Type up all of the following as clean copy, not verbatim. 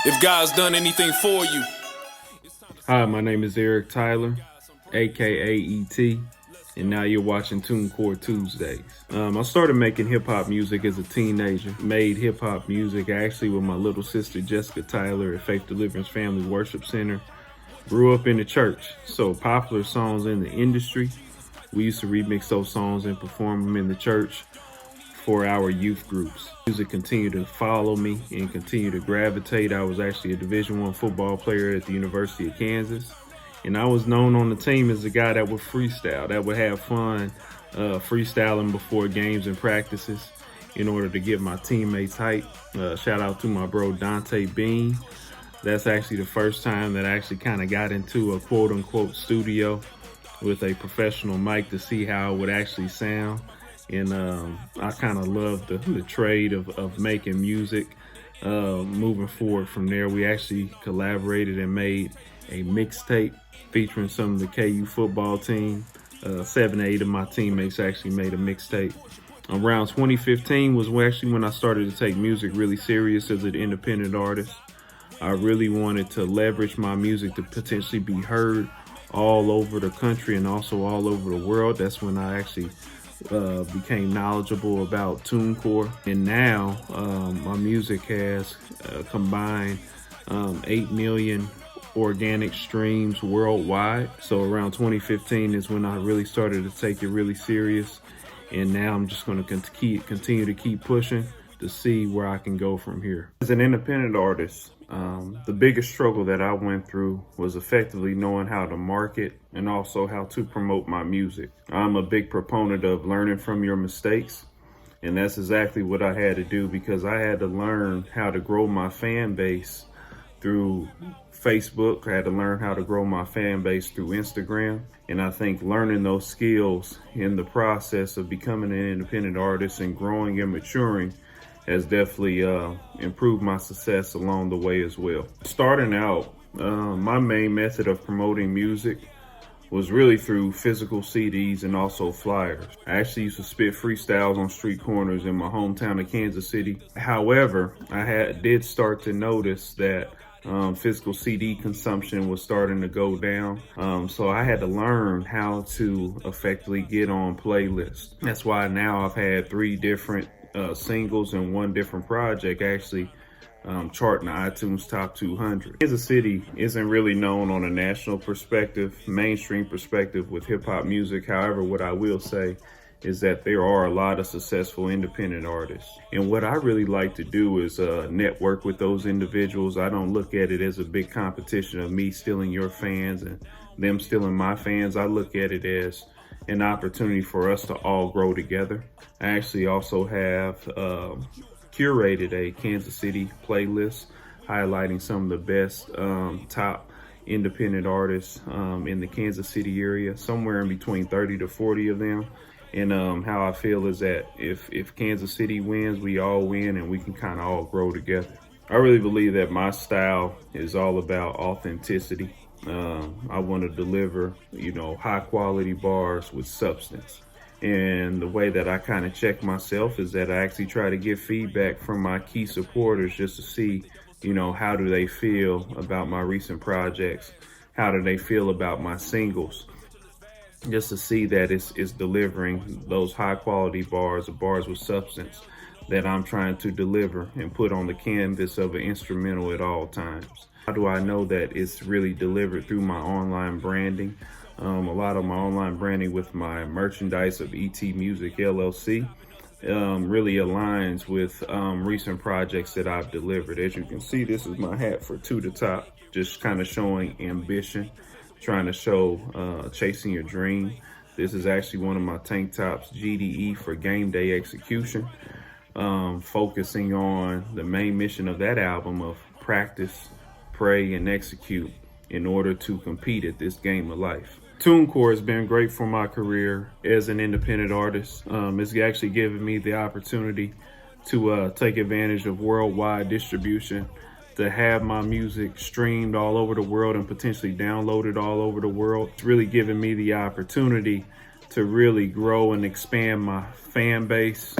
If God's done anything for you. Hi, my name is Eric Tyler, aka ET, and now you're watching TuneCore Tuesdays. I started making hip-hop music as a teenager. Made hip-hop music actually with my little sister Jessica Tyler at Faith Deliverance Family Worship Center. Grew up in the church, so popular songs in the industry. We used to remix those songs and perform them in the church for our youth groups. Music continued to follow me and continue to gravitate. I was actually a Division I football player at the University of Kansas. And I was known on the team as the guy that would freestyle, that would have fun freestyling before games and practices in order to get my teammates hype. Shout out to my bro Dante Bean. That's actually the first time that I actually kind of got into a quote unquote studio with a professional mic to see how it would actually sound. And I kind of love the trade of making music. Moving forward from there, we actually collaborated and made a mixtape featuring some of the KU football team. 7 or 8 of my teammates actually made a mixtape. Around 2015 was actually when I started to take music really serious as an independent artist. I really wanted to leverage my music to potentially be heard all over the country and also all over the world. That's when I actually became knowledgeable about TuneCore, and now my music has combined 8 million organic streams worldwide. So around 2015 is when I really started to take it really serious, and now I'm just going to continue to keep pushing to see where I can go from here. As an independent artist, the biggest struggle that I went through was effectively knowing how to market and also how to promote my music. I'm a big proponent of learning from your mistakes, and that's exactly what I had to do, because I had to learn how to grow my fan base through Facebook. I had to learn how to grow my fan base through Instagram. And I think learning those skills in the process of becoming an independent artist and growing and maturing has definitely improved my success along the way as well. Starting out, my main method of promoting music was really through physical CDs and also flyers. I actually used to spit freestyles on street corners in my hometown of Kansas City. However, I did start to notice that physical CD consumption was starting to go down. So I had to learn how to effectively get on playlists. That's why now I've had 3 different singles and 1 different project actually charting the iTunes Top 200. Kansas City isn't really known on a national perspective, mainstream perspective with hip hop music. However, what I will say is that there are a lot of successful independent artists. And what I really like to do is network with those individuals. I don't look at it as a big competition of me stealing your fans and them stealing my fans. I look at it as an opportunity for us to all grow together. I actually also have curated a Kansas City playlist highlighting some of the best top independent artists in the Kansas City area, somewhere in between 30 to 40 of them. And how I feel is that if Kansas City wins, we all win, and we can kind of all grow together. I really believe that my style is all about authenticity. I want to deliver, high quality bars with substance. And the way that I kind of check myself is that I actually try to get feedback from my key supporters just to see, how do they feel about my recent projects? How do they feel about my singles? Just to see that it's delivering those high quality bars with substance that I'm trying to deliver and put on the canvas of an instrumental at all times. How do I know that it's really delivered? Through my online branding. A lot of my online branding with my merchandise of ET Music LLC really aligns with recent projects that I've delivered. As you can see, this is my hat for To The Top, just kind of showing ambition, trying to show chasing your dream. This is actually one of my tank tops, GDE, for game day execution, focusing on the main mission of that album of practice, pray, and execute in order to compete at this game of life. TuneCore has been great for my career as an independent artist. It's actually given me the opportunity to take advantage of worldwide distribution, to have my music streamed all over the world and potentially downloaded all over the world. It's really given me the opportunity to really grow and expand my fan base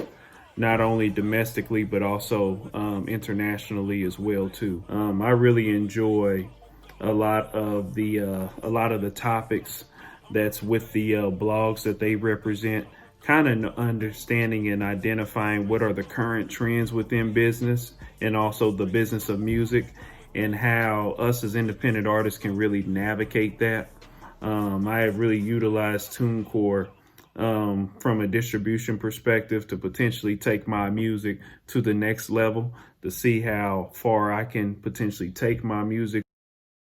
not only domestically but also internationally as well too. I really enjoy a lot of the topics that's with the blogs that they represent, kind of understanding and identifying what are the current trends within business and also the business of music, and how us as independent artists can really navigate that. I have really utilized TuneCore from a distribution perspective to potentially take my music to the next level, to see how far I can potentially take my music.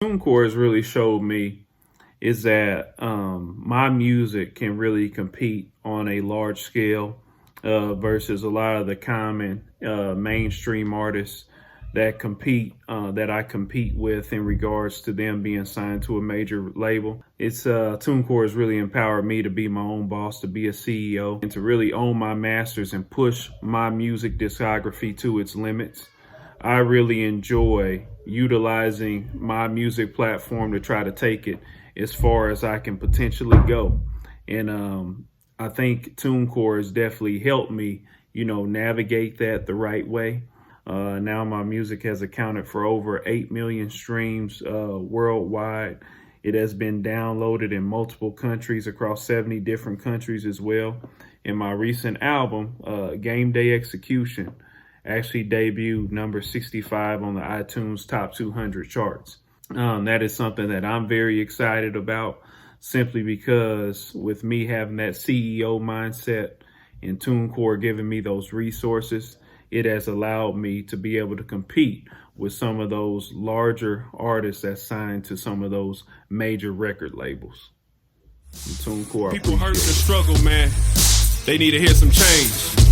TuneCore has really showed me is that my music can really compete on a large scale versus a lot of the common mainstream artists that I compete with in regards to them being signed to a major label. It's TuneCore has really empowered me to be my own boss, to be a CEO, and to really own my masters and push my music discography to its limits. I really enjoy utilizing my music platform to try to take it as far as I can potentially go. And I think TuneCore has definitely helped me, navigate that the right way. Now my music has accounted for over 8 million streams worldwide. It has been downloaded in multiple countries, across 70 different countries as well. And my recent album, Game Day Execution, actually debuted number 65 on the iTunes Top 200 charts. That is something that I'm very excited about, simply because with me having that CEO mindset and TuneCore giving me those resources, it has allowed me to be able to compete with some of those larger artists that signed to some of those major record labels. And TuneCore, people hurt and struggle, man. They need to hear some change.